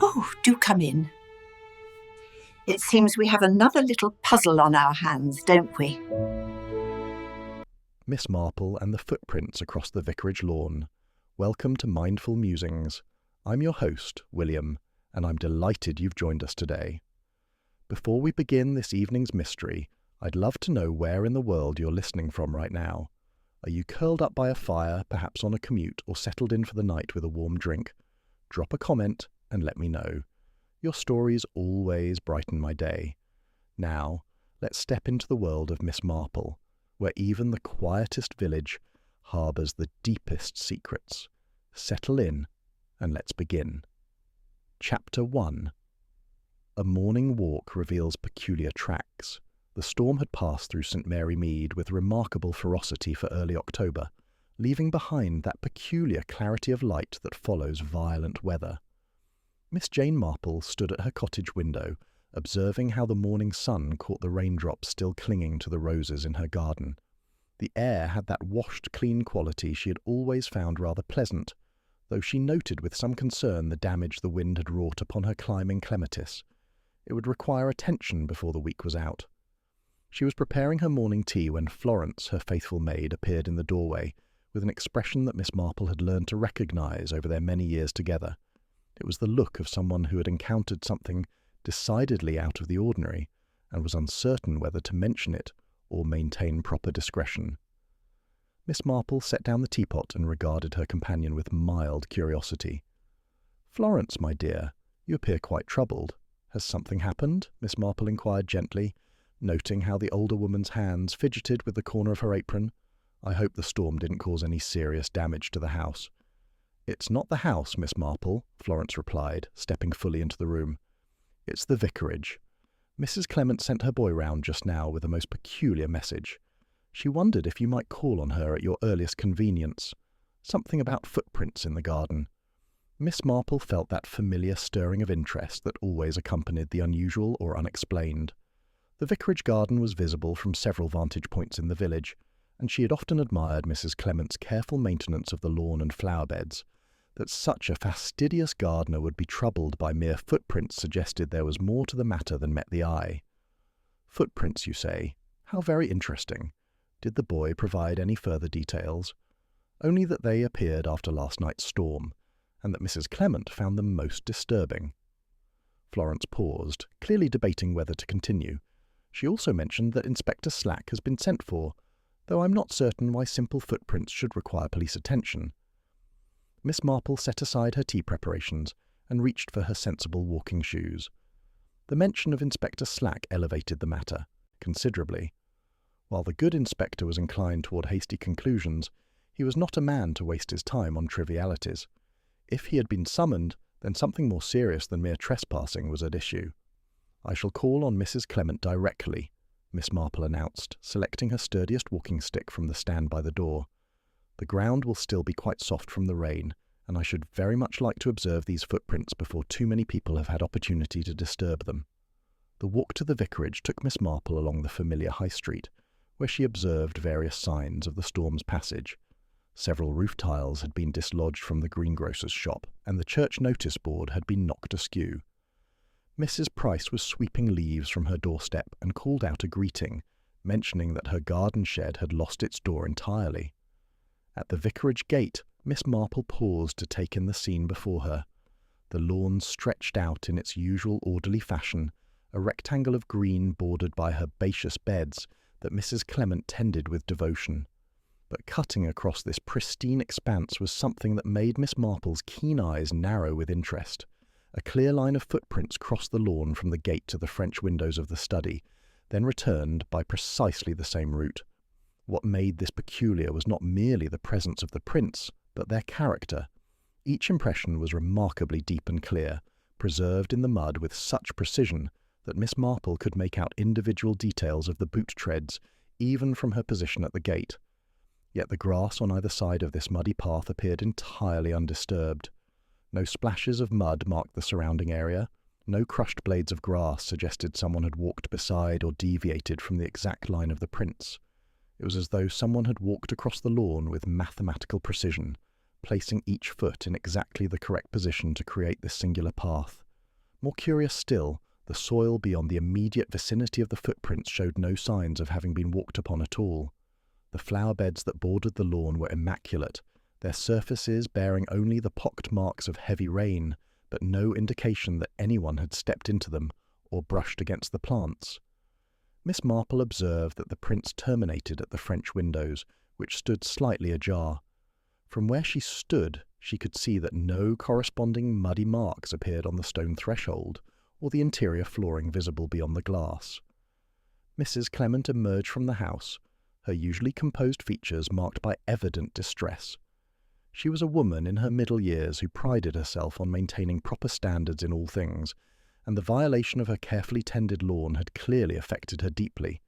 Oh, do come in. It seems we have another little puzzle on our hands, don't we? Miss Marple and the footprints across the vicarage lawn. Welcome to Mindful Musings. I'm your host, William, and I'm delighted you've joined us today. Before we begin this evening's mystery, I'd love to know where in the world you're listening from right now. Are you curled up by a fire, perhaps on a commute, or settled in for the night with a warm drink? Drop a comment and let me know. Your stories always brighten my day. Now, let's step into the world of Miss Marple, where even the quietest village harbours the deepest secrets. Settle in, and let's begin. Chapter 1. A morning walk reveals peculiar tracks. The storm had passed through St Mary Mead with remarkable ferocity for early October, leaving behind that peculiar clarity of light that follows violent weather. Miss Jane Marple stood at her cottage window, observing how the morning sun caught the raindrops still clinging to the roses in her garden. The air had that washed, clean quality she had always found rather pleasant, though she noted with some concern the damage the wind had wrought upon her climbing clematis. It would require attention before the week was out. She was preparing her morning tea when Florence, her faithful maid, appeared in the doorway, with an expression that Miss Marple had learned to recognise over their many years together. It was the look of someone who had encountered something decidedly out of the ordinary, and was uncertain whether to mention it or maintain proper discretion. Miss Marple set down the teapot and regarded her companion with mild curiosity. "Florence, my dear, you appear quite troubled. Has something happened?" Miss Marple inquired gently, noting how the older woman's hands fidgeted with the corner of her apron. "I hope the storm didn't cause any serious damage to the house." "It's not the house, Miss Marple," Florence replied, stepping fully into the room. "It's the vicarage. Mrs. Clement sent her boy round just now with a most peculiar message. She wondered if you might call on her at your earliest convenience. Something about footprints in the garden." Miss Marple felt that familiar stirring of interest that always accompanied the unusual or unexplained. The vicarage garden was visible from several vantage points in the village, and she had often admired Mrs. Clement's careful maintenance of the lawn and flower beds. That such a fastidious gardener would be troubled by mere footprints suggested there was more to the matter than met the eye. "Footprints, you say? How very interesting. Did the boy provide any further details?" "Only that they appeared after last night's storm, and that Mrs. Clement found them most disturbing." Florence paused, clearly debating whether to continue. She also mentioned that Inspector Slack has been sent for, though I'm not certain why simple footprints should require police attention. Miss Marple set aside her tea preparations and reached for her sensible walking shoes. The mention of Inspector Slack elevated the matter considerably. While the good inspector was inclined toward hasty conclusions, he was not a man to waste his time on trivialities. If he had been summoned, then something more serious than mere trespassing was at issue. "I shall call on Mrs. Clement directly," Miss Marple announced, selecting her sturdiest walking stick from the stand by the door. "The ground will still be quite soft from the rain, and I should very much like to observe these footprints before too many people have had opportunity to disturb them." The walk to the vicarage took Miss Marple along the familiar High Street, where she observed various signs of the storm's passage. Several roof tiles had been dislodged from the greengrocer's shop, and the church notice board had been knocked askew. Mrs. Price was sweeping leaves from her doorstep and called out a greeting, mentioning that her garden shed had lost its door entirely. At the vicarage gate, Miss Marple paused to take in the scene before her. The lawn stretched out in its usual orderly fashion, a rectangle of green bordered by herbaceous beds that Mrs. Clement tended with devotion. But cutting across this pristine expanse was something that made Miss Marple's keen eyes narrow with interest. A clear line of footprints crossed the lawn from the gate to the French windows of the study, then returned by precisely the same route. What made this peculiar was not merely the presence of the prints, but their character. Each impression was remarkably deep and clear, preserved in the mud with such precision that Miss Marple could make out individual details of the boot treads, even from her position at the gate. Yet the grass on either side of this muddy path appeared entirely undisturbed. No splashes of mud marked the surrounding area. No crushed blades of grass suggested someone had walked beside or deviated from the exact line of the prints. It was as though someone had walked across the lawn with mathematical precision, placing each foot in exactly the correct position to create this singular path. More curious still, the soil beyond the immediate vicinity of the footprints showed no signs of having been walked upon at all. The flower beds that bordered the lawn were immaculate, their surfaces bearing only the pocked marks of heavy rain, but no indication that anyone had stepped into them or brushed against the plants. Miss Marple observed that the prints terminated at the French windows, which stood slightly ajar. From where she stood, she could see that no corresponding muddy marks appeared on the stone threshold, or the interior flooring visible beyond the glass. Mrs. Clement emerged from the house, her usually composed features marked by evident distress. She was a woman in her middle years who prided herself on maintaining proper standards in all things, and the violation of her carefully tended lawn had clearly affected her deeply.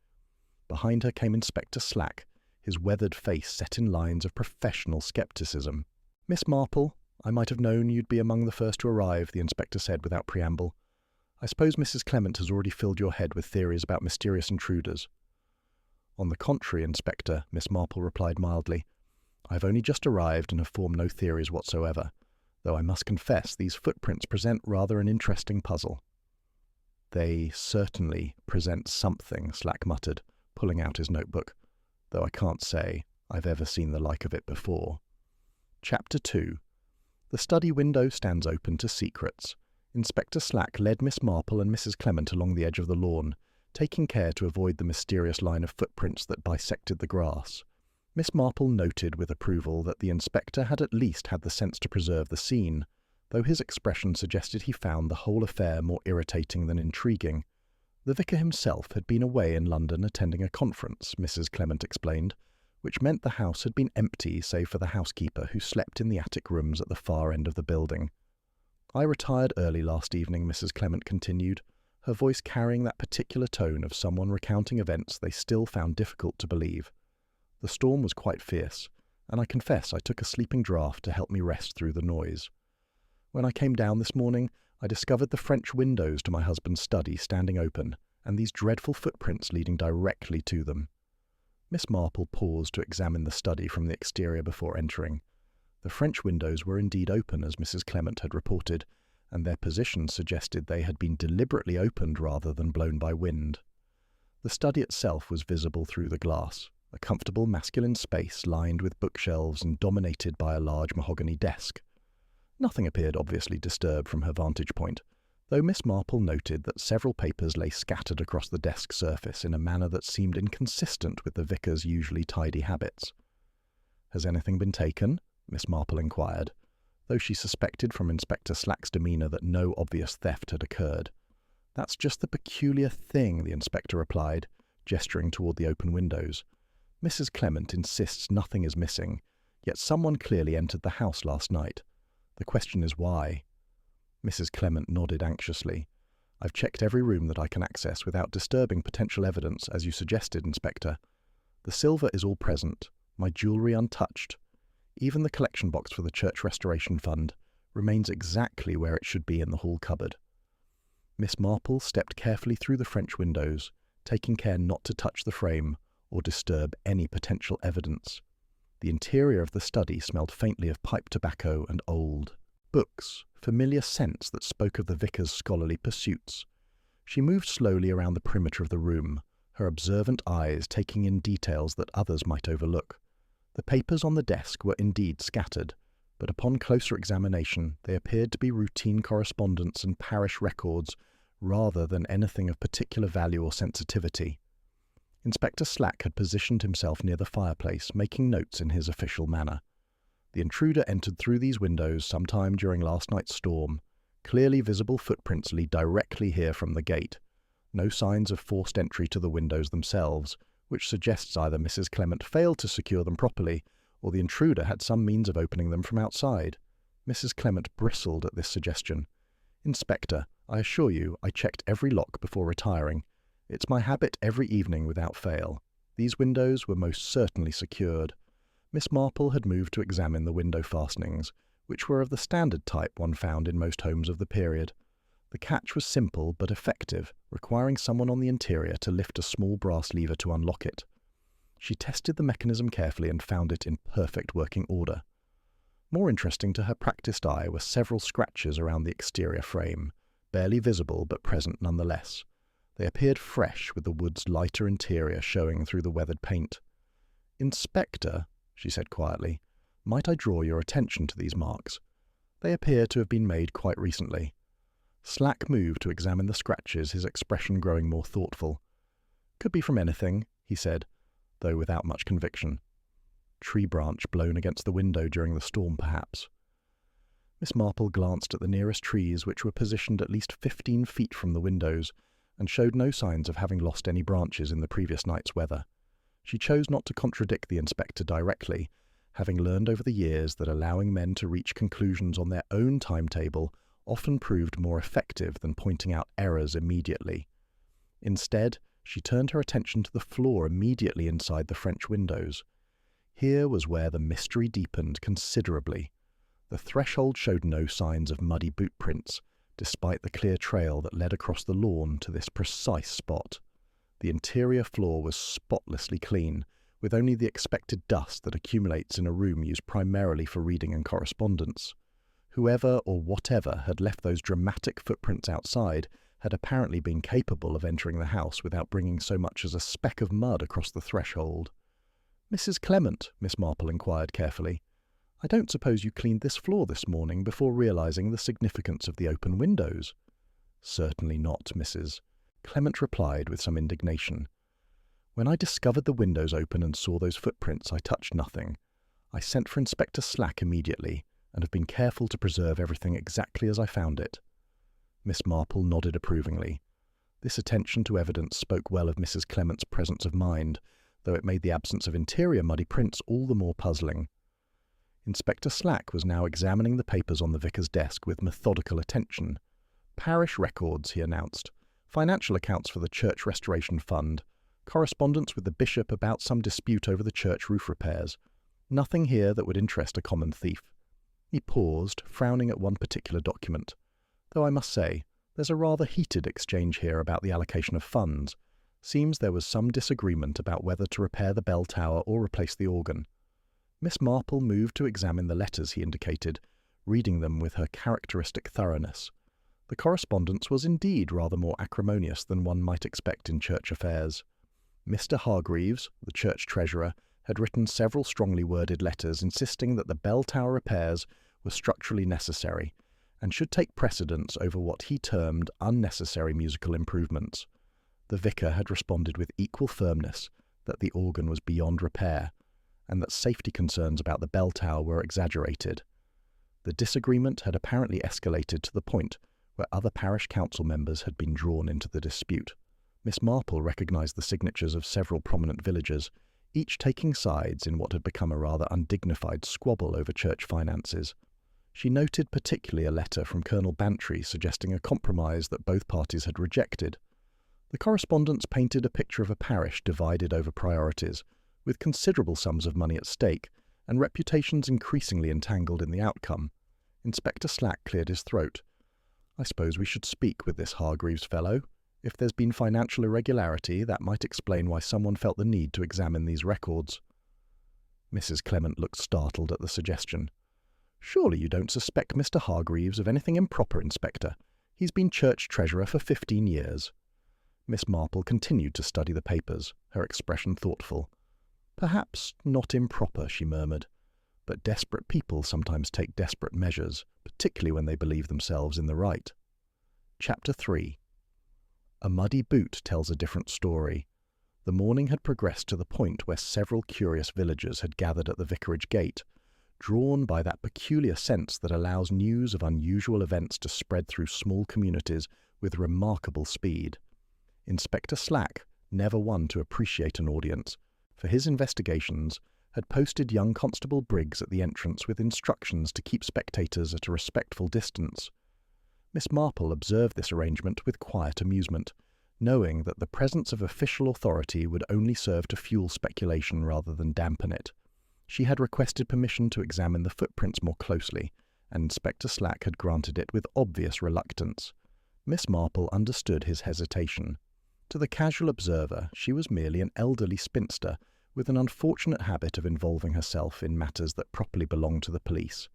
Behind her came Inspector Slack, his weathered face set in lines of professional scepticism. "Miss Marple, I might have known you'd be among the first to arrive," the inspector said without preamble. "I suppose Mrs. Clement has already filled your head with theories about mysterious intruders." "On the contrary, Inspector," Miss Marple replied mildly. "I have only just arrived and have formed no theories whatsoever, though I must confess these footprints present rather an interesting puzzle." "They certainly present something," Slack muttered, pulling out his notebook, "though I can't say I've ever seen the like of it before." Chapter 2. The study window stands open to secrets. Inspector Slack led Miss Marple and Mrs. Clement along the edge of the lawn, taking care to avoid the mysterious line of footprints that bisected the grass. Miss Marple noted with approval that the inspector had at least had the sense to preserve the scene, though his expression suggested he found the whole affair more irritating than intriguing. The vicar himself had been away in London attending a conference, Mrs. Clement explained, which meant the house had been empty save for the housekeeper who slept in the attic rooms at the far end of the building. "I retired early last evening," Mrs. Clement continued, her voice carrying that particular tone of someone recounting events they still found difficult to believe. "The storm was quite fierce, and I confess I took a sleeping draught to help me rest through the noise. When I came down this morning, I discovered the French windows to my husband's study standing open, and these dreadful footprints leading directly to them." Miss Marple paused to examine the study from the exterior before entering. The French windows were indeed open, as Mrs. Clement had reported, and their position suggested they had been deliberately opened rather than blown by wind. The study itself was visible through the glass, a comfortable masculine space lined with bookshelves and dominated by a large mahogany desk. Nothing appeared obviously disturbed from her vantage point, though Miss Marple noted that several papers lay scattered across the desk surface in a manner that seemed inconsistent with the vicar's usually tidy habits. "Has anything been taken?" Miss Marple inquired, though she suspected from Inspector Slack's demeanour that no obvious theft had occurred. "That's just the peculiar thing," the inspector replied, gesturing toward the open windows. "Mrs. Clement insists nothing is missing, yet someone clearly entered the house last night. The question is why." Mrs. Clement nodded anxiously. "I've checked every room that I can access without disturbing potential evidence, as you suggested, Inspector. The silver is all present, my jewellery untouched. Even the collection box for the Church Restoration Fund remains exactly where it should be in the hall cupboard." Miss Marple stepped carefully through the French windows, taking care not to touch the frame or disturb any potential evidence. The interior of the study smelled faintly of pipe tobacco and old books, familiar scents that spoke of the vicar's scholarly pursuits. She moved slowly around the perimeter of the room, her observant eyes taking in details that others might overlook. The papers on the desk were indeed scattered, but upon closer examination they appeared to be routine correspondence and parish records rather than anything of particular value or sensitivity. Inspector Slack had positioned himself near the fireplace, making notes in his official manner. The intruder entered through these windows sometime during last night's storm. Clearly visible footprints lead directly here from the gate. No signs of forced entry to the windows themselves, which suggests either Mrs. Clement failed to secure them properly, or the intruder had some means of opening them from outside. Mrs. Clement bristled at this suggestion. "Inspector, I assure you I checked every lock before retiring. It's my habit every evening without fail. These windows were most certainly secured." Miss Marple had moved to examine the window fastenings, which were of the standard type one found in most homes of the period. The catch was simple but effective, requiring someone on the interior to lift a small brass lever to unlock it. She tested the mechanism carefully and found it in perfect working order. More interesting to her practiced eye were several scratches around the exterior frame, barely visible but present nonetheless. They appeared fresh, with the wood's lighter interior showing through the weathered paint. "Inspector," she said quietly, "might I draw your attention to these marks? They appear to have been made quite recently." Slack moved to examine the scratches, his expression growing more thoughtful. "Could be from anything," he said, though without much conviction. "Tree branch blown against the window during the storm, perhaps." Miss Marple glanced at the nearest trees, which were positioned at least 15 feet from the windows, and showed no signs of having lost any branches in the previous night's weather. She chose not to contradict the inspector directly, having learned over the years that allowing men to reach conclusions on their own timetable often proved more effective than pointing out errors immediately. Instead, she turned her attention to the floor immediately inside the French windows. Here was where the mystery deepened considerably. The threshold showed no signs of muddy boot prints, despite the clear trail that led across the lawn to this precise spot. The interior floor was spotlessly clean, with only the expected dust that accumulates in a room used primarily for reading and correspondence. Whoever or whatever had left those dramatic footprints outside had apparently been capable of entering the house without bringing so much as a speck of mud across the threshold. "Mrs. Clement," Miss Marple inquired carefully, "I don't suppose you cleaned this floor this morning before realizing the significance of the open windows?" "Certainly not, Mrs." Clement replied with some indignation. "When I discovered the windows open and saw those footprints, I touched nothing. I sent for Inspector Slack immediately, and have been careful to preserve everything exactly as I found it." Miss Marple nodded approvingly. This attention to evidence spoke well of Mrs. Clement's presence of mind, though it made the absence of interior muddy prints all the more puzzling. Inspector Slack was now examining the papers on the vicar's desk with methodical attention. "Parish records," he announced. "Financial accounts for the Church Restoration Fund. Correspondence with the bishop about some dispute over the church roof repairs. Nothing here that would interest a common thief." He paused, frowning at one particular document. "Though I must say, there's a rather heated exchange here about the allocation of funds. Seems there was some disagreement about whether to repair the bell tower or replace the organ." Miss Marple moved to examine the letters he indicated, reading them with her characteristic thoroughness. The correspondence was indeed rather more acrimonious than one might expect in church affairs. Mr. Hargreaves, the church treasurer, had written several strongly worded letters insisting that the bell tower repairs were structurally necessary and should take precedence over what he termed unnecessary musical improvements. The vicar had responded with equal firmness that the organ was beyond repair and that safety concerns about the bell tower were exaggerated. The disagreement had apparently escalated to the point where other parish council members had been drawn into the dispute. Miss Marple recognised the signatures of several prominent villagers, each taking sides in what had become a rather undignified squabble over church finances. She noted particularly a letter from Colonel Bantry suggesting a compromise that both parties had rejected. The correspondence painted a picture of a parish divided over priorities, with considerable sums of money at stake, and reputations increasingly entangled in the outcome. Inspector Slack cleared his throat. "I suppose we should speak with this Hargreaves fellow. If there's been financial irregularity, that might explain why someone felt the need to examine these records." Mrs. Clement looked startled at the suggestion. "Surely you don't suspect Mr. Hargreaves of anything improper, Inspector. He's been church treasurer for 15 years. Miss Marple continued to study the papers, her expression thoughtful. "Perhaps not improper," she murmured, "but desperate people sometimes take desperate measures, particularly when they believe themselves in the right." Chapter 3. A muddy boot tells a different story. The morning had progressed to the point where several curious villagers had gathered at the vicarage gate, drawn by that peculiar sense that allows news of unusual events to spread through small communities with remarkable speed. Inspector Slack, never one to appreciate an audience, for his investigations, had posted young Constable Briggs at the entrance with instructions to keep spectators at a respectful distance. Miss Marple observed this arrangement with quiet amusement, knowing that the presence of official authority would only serve to fuel speculation rather than dampen it. She had requested permission to examine the footprints more closely, and Inspector Slack had granted it with obvious reluctance. Miss Marple understood his hesitation. To the casual observer, she was merely an elderly spinster with an unfortunate habit of involving herself in matters that properly belonged to the police.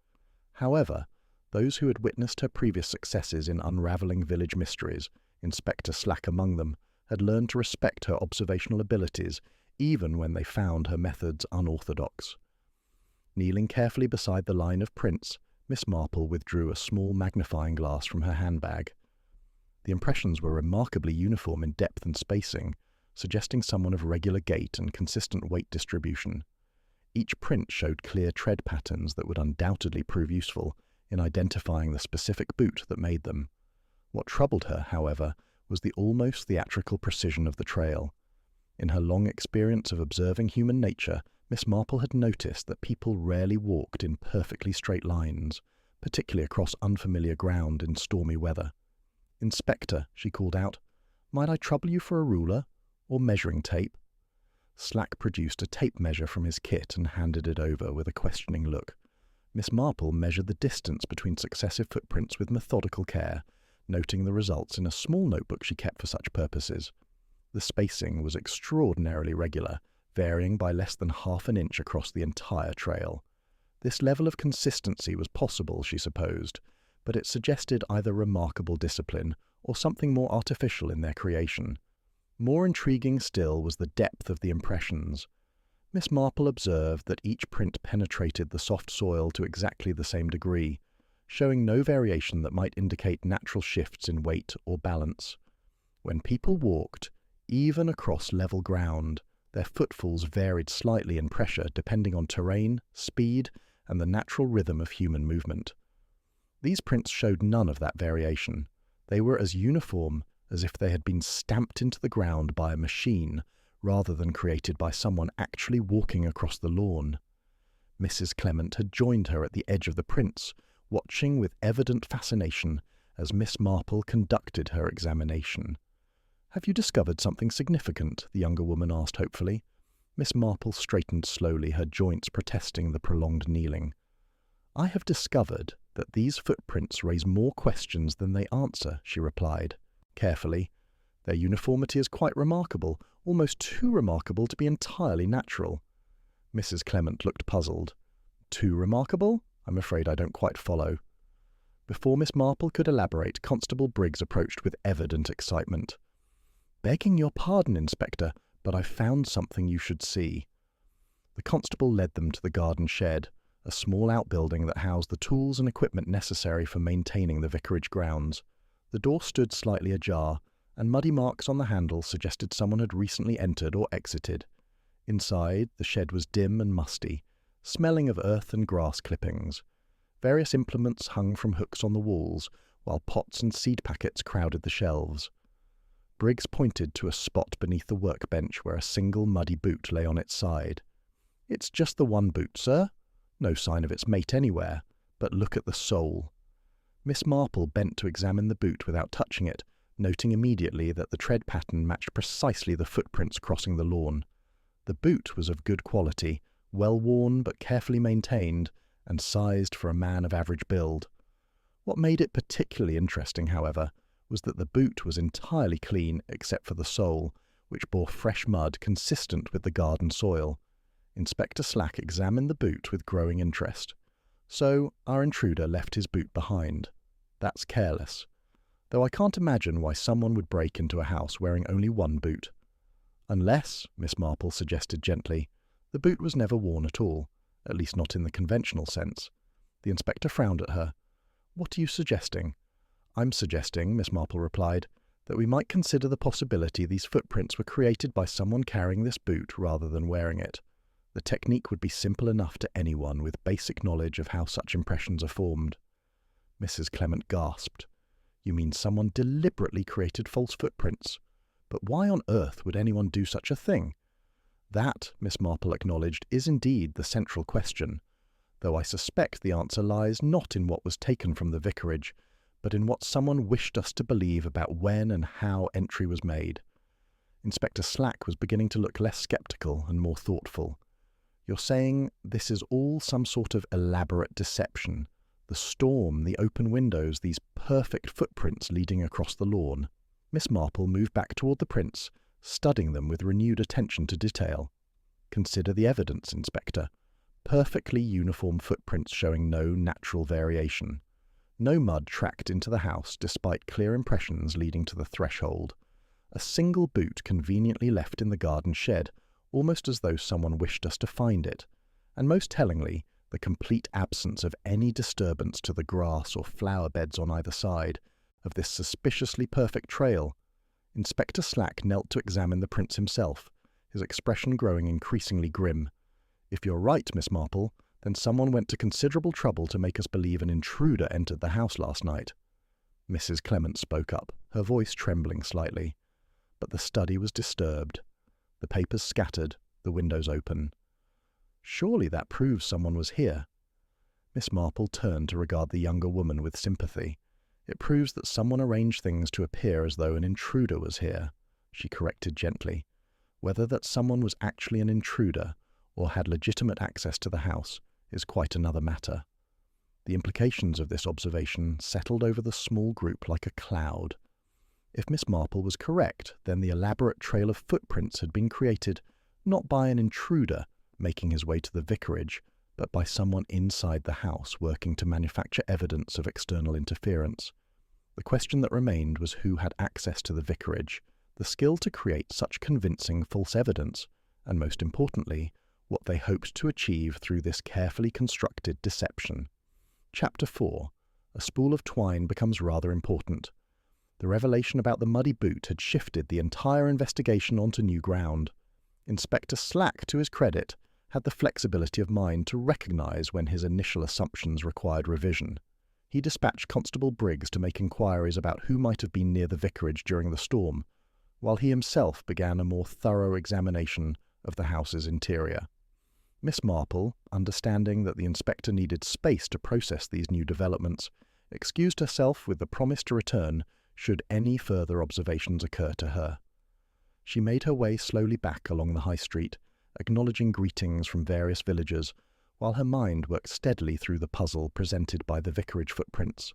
However, Those who had witnessed her previous successes in unravelling village mysteries, Inspector Slack among them, had learned to respect her observational abilities even when they found her methods unorthodox. Kneeling carefully beside the line of prints, Miss Marple withdrew a small magnifying glass from her handbag. The impressions were remarkably uniform in depth and spacing, suggesting someone of regular gait and consistent weight distribution. Each print showed clear tread patterns that would undoubtedly prove useful in identifying the specific boot that made them. What troubled her, however, was the almost theatrical precision of the trail. In her long experience of observing human nature, Miss Marple had noticed that people rarely walked in perfectly straight lines, particularly across unfamiliar ground in stormy weather. "Inspector," she called out, "might I trouble you for a ruler or measuring tape?" Slack produced a tape measure from his kit and handed it over with a questioning look. Miss Marple measured the distance between successive footprints with methodical care, noting the results in a small notebook she kept for such purposes. The spacing was extraordinarily regular, varying by less than half an inch across the entire trail. This level of consistency was possible, she supposed, but it suggested either remarkable discipline or something more artificial in their creation. More intriguing still was the depth of the impressions. Miss Marple observed that each print penetrated the soft soil to exactly the same degree, showing no variation that might indicate natural shifts in weight or balance. When people walked, even across level ground, their footfalls varied slightly in pressure depending on terrain, speed, and the natural rhythm of human movement. These prints showed none of that variation. They were as uniform as if they had been stamped into the ground by a machine, rather than created by someone actually walking across the lawn. Mrs. Clement had joined her at the edge of the prints, watching with evident fascination as Miss Marple conducted her examination. "Have you discovered something significant?" the younger woman asked hopefully. Miss Marple straightened slowly, her joints protesting the prolonged kneeling. "I have discovered that these footprints raise more questions than they answer," she replied, carefully. "Their uniformity is quite remarkable, almost too remarkable to be entirely natural." Mrs. Clement looked puzzled. "Too remarkable? I'm afraid I don't quite follow." Before Miss Marple could elaborate, Constable Briggs approached with evident excitement. "Begging your pardon, Inspector, but I've found something you should see." The constable led them to the garden shed, a small outbuilding that housed the tools and equipment necessary for maintaining the vicarage grounds. The door stood slightly ajar, and muddy marks on the handle suggested someone had recently entered or exited. Inside, the shed was dim and musty, smelling of earth and grass clippings. Various implements hung from hooks on the walls, while pots and seed packets crowded the shelves. Briggs pointed to a spot beneath the workbench where a single muddy boot lay on its side. "It's just the one boot, sir. No sign of its mate anywhere, but look at the sole." Miss Marple bent to examine the boot without touching it, noting immediately that the tread pattern matched precisely the footprints crossing the lawn. The boot was of good quality, well worn but carefully maintained, and sized for a man of average build. What made it particularly interesting, however, was that the boot was entirely clean except for the sole, which bore fresh mud consistent with the garden soil. Inspector Slack examined the boot with growing interest. So our intruder left his boot behind. That's careless. Though I can't imagine why someone would break into a house wearing only one boot. Unless, Miss Marple suggested gently, the boot was never worn at all, at least not in the conventional sense. The inspector frowned at her. "What are you suggesting?" "I'm suggesting," Miss Marple replied, "that we might consider the possibility these footprints were created by someone carrying this boot rather than wearing it. The technique would be simple enough to anyone with basic knowledge of how such impressions are formed." Mrs. Clement gasped. "You mean someone deliberately created false footprints? But why on earth would anyone do such a thing?" "That," Miss Marple acknowledged, "is indeed the central question, though I suspect the answer lies not in what was taken from the vicarage, but in what someone wished us to believe about when and how entry was made." Inspector Slack was beginning to look less sceptical and more thoughtful. "You're saying this is all some sort of elaborate deception? The storm, the open windows, these perfect footprints leading across the lawn?" Miss Marple moved back toward the prints, studying them with renewed attention to detail. "Consider the evidence, Inspector. Perfectly uniform footprints showing no natural variation. No mud tracked into the house despite clear impressions leading to the threshold. A single boot conveniently left in the garden shed, almost as though someone wished us to find it. And most tellingly, the complete absence of any disturbance to the grass or flower beds on either side of this suspiciously perfect trail. Inspector Slack knelt to examine the prints himself, his expression growing increasingly grim. "If you're right, Miss Marple, then someone went to considerable trouble to make us believe an intruder entered the house last night." Mrs. Clement spoke up, her voice trembling slightly. But the study was disturbed. The papers scattered, the windows open. "Surely that proves someone was here." Miss Marple turned to regard the younger woman with sympathy. "It proves that someone arranged things to appear as though an intruder was here," she corrected gently. "Whether that someone was actually an intruder or had legitimate access to the house is quite another matter." The implications of this observation settled over the small group like a cloud. If Miss Marple was correct, then the elaborate trail of footprints had been created not by an intruder making his way to the vicarage, but by someone inside the house working to manufacture evidence of external interference. The question that remained was who had access to the vicarage, the skill to create such convincing false evidence, and most importantly, what they hoped to achieve through this carefully constructed deception. Chapter 4. A spool of twine becomes rather important. The revelation about the muddy boot had shifted the entire investigation onto new ground. Inspector Slack, to his credit, had the flexibility of mind to recognize when his initial assumptions required revision. He dispatched Constable Briggs to make inquiries about who might have been near the vicarage during the storm, while he himself began a more thorough examination of the house's interior. Miss Marple, understanding that the inspector needed space to process these new developments, excused herself with the promise to return should any further observations occur to her. She made her way slowly back along the high street, acknowledging greetings from various villagers, while her mind worked steadily through the puzzle presented by the vicarage footprints.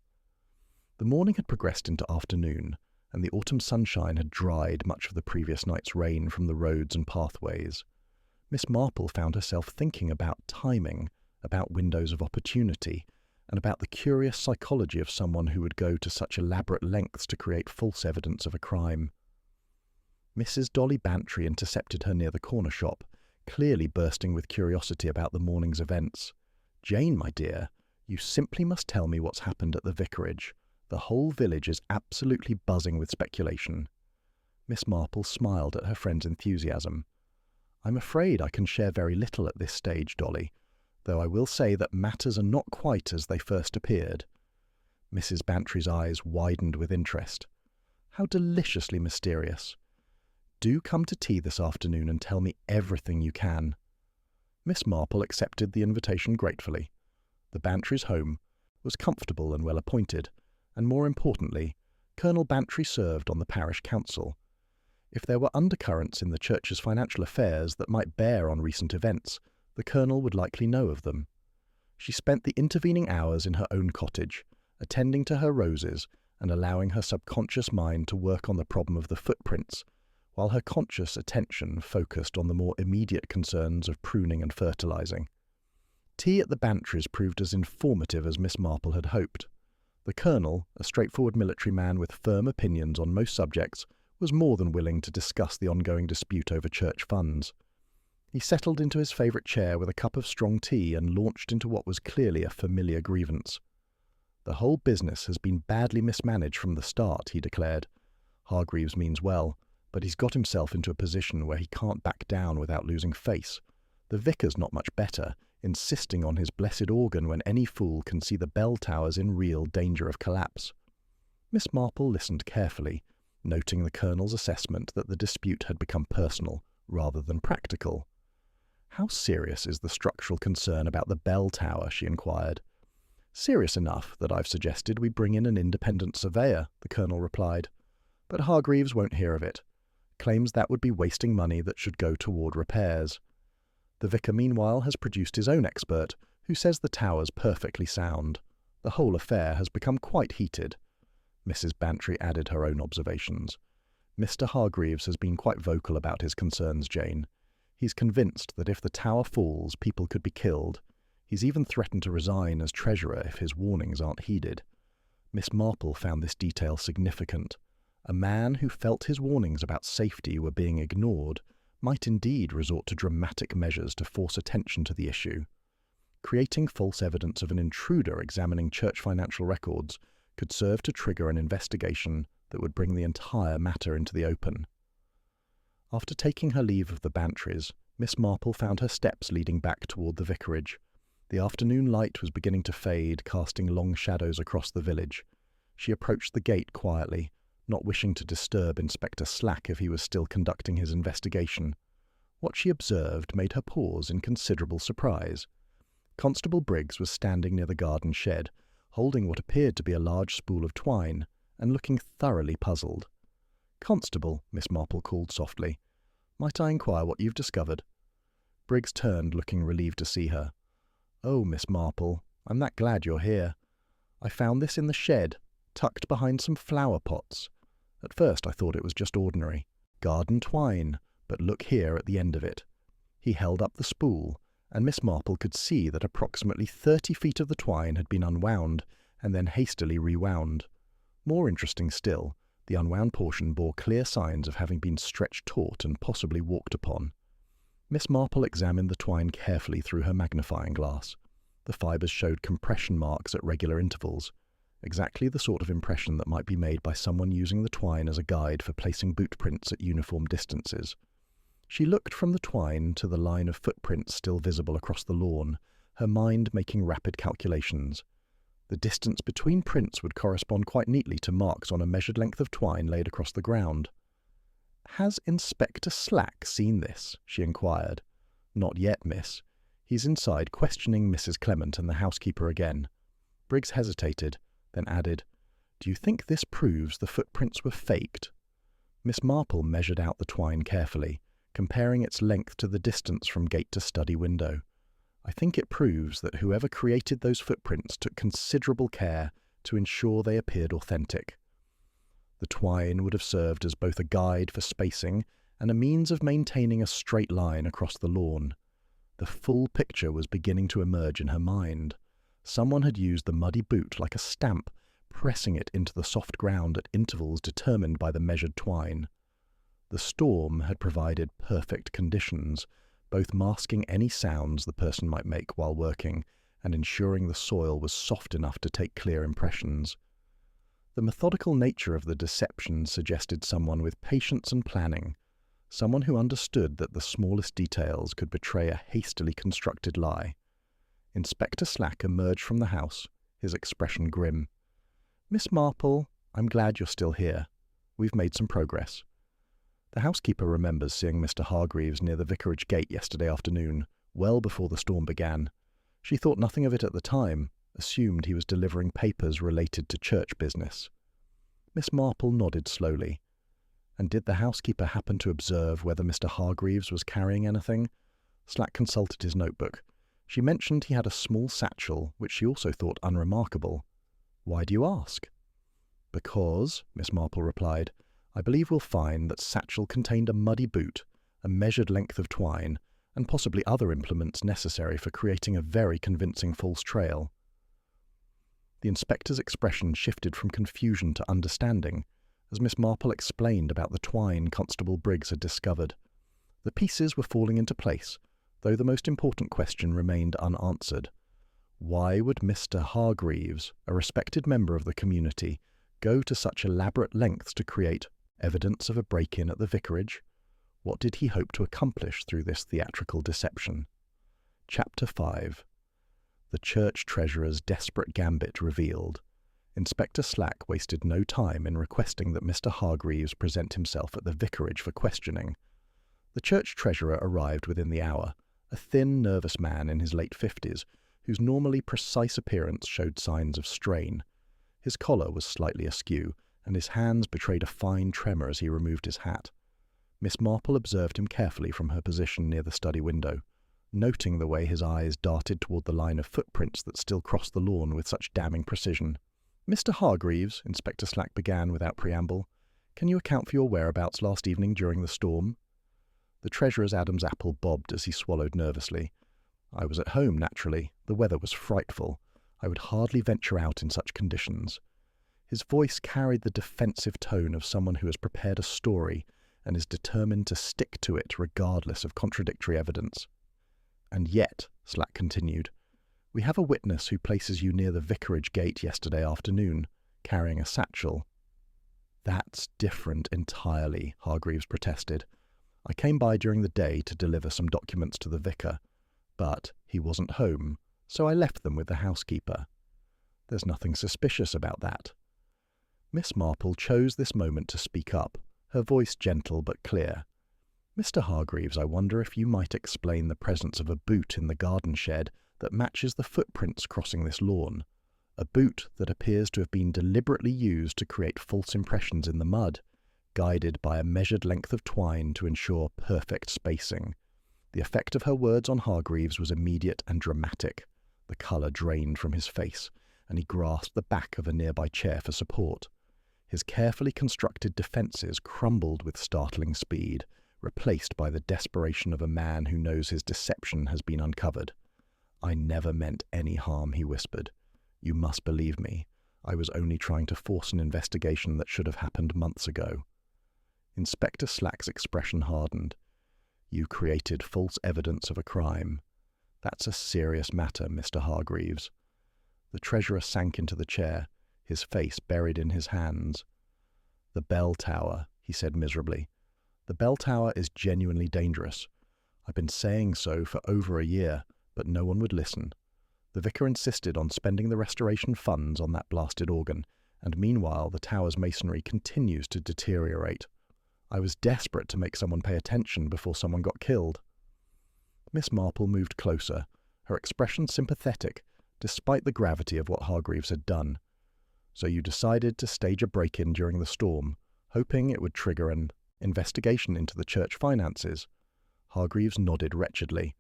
The morning had progressed into afternoon, and the autumn sunshine had dried much of the previous night's rain from the roads and pathways. Miss Marple found herself thinking about timing, about windows of opportunity, and about the curious psychology of someone who would go to such elaborate lengths to create false evidence of a crime. Mrs. Dolly Bantry intercepted her near the corner shop, clearly bursting with curiosity about the morning's events. "Jane, my dear, you simply must tell me what's happened at the vicarage. The whole village is absolutely buzzing with speculation." Miss Marple smiled at her friend's enthusiasm. "I'm afraid I can share very little at this stage, Dolly, though I will say that matters are not quite as they first appeared." Mrs. Bantry's eyes widened with interest. "How deliciously mysterious. Do come to tea this afternoon and tell me everything you can." Miss Marple accepted the invitation gratefully. The Bantry's home was comfortable and well appointed, and more importantly, Colonel Bantry served on the parish council. If there were undercurrents in the church's financial affairs that might bear on recent events, the Colonel would likely know of them. She spent the intervening hours in her own cottage, attending to her roses and allowing her subconscious mind to work on the problem of the footprints, while her conscious attention focused on the more immediate concerns of pruning and fertilizing. Tea at the Bantrys proved as informative as Miss Marple had hoped. The Colonel, a straightforward military man with firm opinions on most subjects, was more than willing to discuss the ongoing dispute over church funds. He settled into his favourite chair with a cup of strong tea and launched into what was clearly a familiar grievance. "The whole business has been badly mismanaged from the start," he declared. "Hargreaves means well, but he's got himself into a position where he can't back down without losing face. The vicar's not much better, insisting on his blessed organ when any fool can see the bell towers in real danger of collapse." Miss Marple listened carefully, noting the Colonel's assessment that the dispute had become personal rather than practical. "How serious is the structural concern about the bell tower?" she inquired. "Serious enough that I've suggested we bring in an independent surveyor," the Colonel replied. "But Hargreaves won't hear of it. Claims that would be wasting money that should go toward repairs. The vicar, meanwhile, has produced his own expert, who says the tower's perfectly sound. The whole affair has become quite heated." Mrs. Bantry added her own observations. "Mr. Hargreaves has been quite vocal about his concerns, Jane. He's convinced that if the tower falls, people could be killed. He's even threatened to resign as treasurer if his warnings aren't heeded. Miss Marple found this detail significant. A man who felt his warnings about safety were being ignored might indeed resort to dramatic measures to force attention to the issue. Creating false evidence of an intruder examining church financial records could serve to trigger an investigation that would bring the entire matter into the open. After taking her leave of the Bantries, Miss Marple found her steps leading back toward the vicarage. The afternoon light was beginning to fade, casting long shadows across the village. She approached the gate quietly, not wishing to disturb Inspector Slack if he was still conducting his investigation. What she observed made her pause in considerable surprise. Constable Briggs was standing near the garden shed, holding what appeared to be a large spool of twine, and looking thoroughly puzzled. "Constable," Miss Marple called softly, "might I inquire what you've discovered?" Briggs turned, looking relieved to see her. "Oh, Miss Marple, I'm that glad you're here. I found this in the shed, tucked behind some flower pots. At first I thought it was just ordinary garden twine, but look here at the end of it." He held up the spool, and Miss Marple could see that approximately 30 feet of the twine had been unwound and then hastily rewound. More interesting still, the unwound portion bore clear signs of having been stretched taut and possibly walked upon. Miss Marple examined the twine carefully through her magnifying glass. The fibres showed compression marks at regular intervals, exactly the sort of impression that might be made by someone using the twine as a guide for placing boot prints at uniform distances. She looked from the twine to the line of footprints still visible across the lawn, her mind making rapid calculations. The distance between prints would correspond quite neatly to marks on a measured length of twine laid across the ground. "Has Inspector Slack seen this?" she inquired. "Not yet, miss. He's inside questioning Mrs. Clement and the housekeeper again." Briggs hesitated, then added, "Do you think this proves the footprints were faked?" Miss Marple measured out the twine carefully, comparing its length to the distance from gate to study window. "I think it proves that whoever created those footprints took considerable care to ensure they appeared authentic. The twine would have served as both a guide for spacing and a means of maintaining a straight line across the lawn. The full picture was beginning to emerge in her mind. Someone had used the muddy boot like a stamp, pressing it into the soft ground at intervals determined by the measured twine. The storm had provided perfect conditions, both masking any sounds the person might make while working and ensuring the soil was soft enough to take clear impressions. The methodical nature of the deception suggested someone with patience and planning, someone who understood that the smallest details could betray a hastily constructed lie. Inspector Slack emerged from the house, his expression grim. "Miss Marple, I'm glad you're still here. We've made some progress." The housekeeper remembers seeing Mr. Hargreaves near the vicarage gate yesterday afternoon, well before the storm began. She thought nothing of it at the time, assumed he was delivering papers related to church business. Miss Marple nodded slowly. "And did the housekeeper happen to observe whether Mr. Hargreaves was carrying anything?" Slack consulted his notebook. She mentioned he had a small satchel, which she also thought unremarkable. "Why do you ask?" "Because," Miss Marple replied, "I believe we'll find that satchel contained a muddy boot, a measured length of twine, and possibly other implements necessary for creating a very convincing false trail." The inspector's expression shifted from confusion to understanding as Miss Marple explained about the twine Constable Briggs had discovered. The pieces were falling into place, though the most important question remained unanswered. Why would Mr. Hargreaves, a respected member of the community, go to such elaborate lengths to create evidence of a break-in at the vicarage? What did he hope to accomplish through this theatrical deception? Chapter 5. The church treasurer's desperate gambit revealed. Inspector Slack wasted no time in requesting that Mr. Hargreaves present himself at the vicarage for questioning. The church treasurer arrived within the hour, a thin, nervous man in his late 50s, whose normally precise appearance showed signs of strain. His collar was slightly askew, and his hands betrayed a fine tremor as he removed his hat. Miss Marple observed him carefully from her position near the study window, noting the way his eyes darted toward the line of footprints that still crossed the lawn with such damning precision. "Mr. Hargreaves," Inspector Slack began without preamble, "can you account for your whereabouts last evening during the storm?" The treasurer's Adam's apple bobbed as he swallowed nervously. "I was at home, naturally. The weather was frightful. I would hardly venture out in such conditions." His voice carried the defensive tone of someone who has prepared a story and is determined to stick to it regardless of contradictory evidence. "And yet," Slack continued, "we have a witness who places you near the Vicarage gate yesterday afternoon, carrying a satchel." "That's different entirely," Hargreaves protested. "I came by during the day to deliver some documents to the vicar, but he wasn't home, so I left them with the housekeeper. There's nothing suspicious about that." Miss Marple chose this moment to speak up, her voice gentle but clear. "Mr. Hargreaves, I wonder if you might explain the presence of a boot in the garden shed that matches the footprints crossing this lawn, a boot that appears to have been deliberately used to create false impressions in the mud, guided by a measured length of twine to ensure perfect spacing." The effect of her words on Hargreaves was immediate and dramatic. The colour drained from his face, and he grasped the back of a nearby chair for support. His carefully constructed defences crumbled with startling speed, replaced by the desperation of a man who knows his deception has been uncovered. "I never meant any harm," he whispered. "You must believe me. I was only trying to force an investigation that should have happened months ago." Inspector Slack's expression hardened. "You created false evidence of a crime. That's a serious matter, Mr. Hargreaves." The treasurer sank into the chair, his face buried in his hands. "The bell tower," he said miserably. "The bell tower is genuinely dangerous. I've been saying so for over a year, but no one would listen. The vicar insisted on spending the restoration funds on that blasted organ, and meanwhile the tower's masonry continues to deteriorate. I was desperate to make someone pay attention before someone got killed." Miss Marple moved closer, her expression sympathetic, despite the gravity of what Hargreaves had done. "So you decided to stage a break-in during the storm, hoping it would trigger an investigation into the church finances?" Hargreaves nodded wretchedly.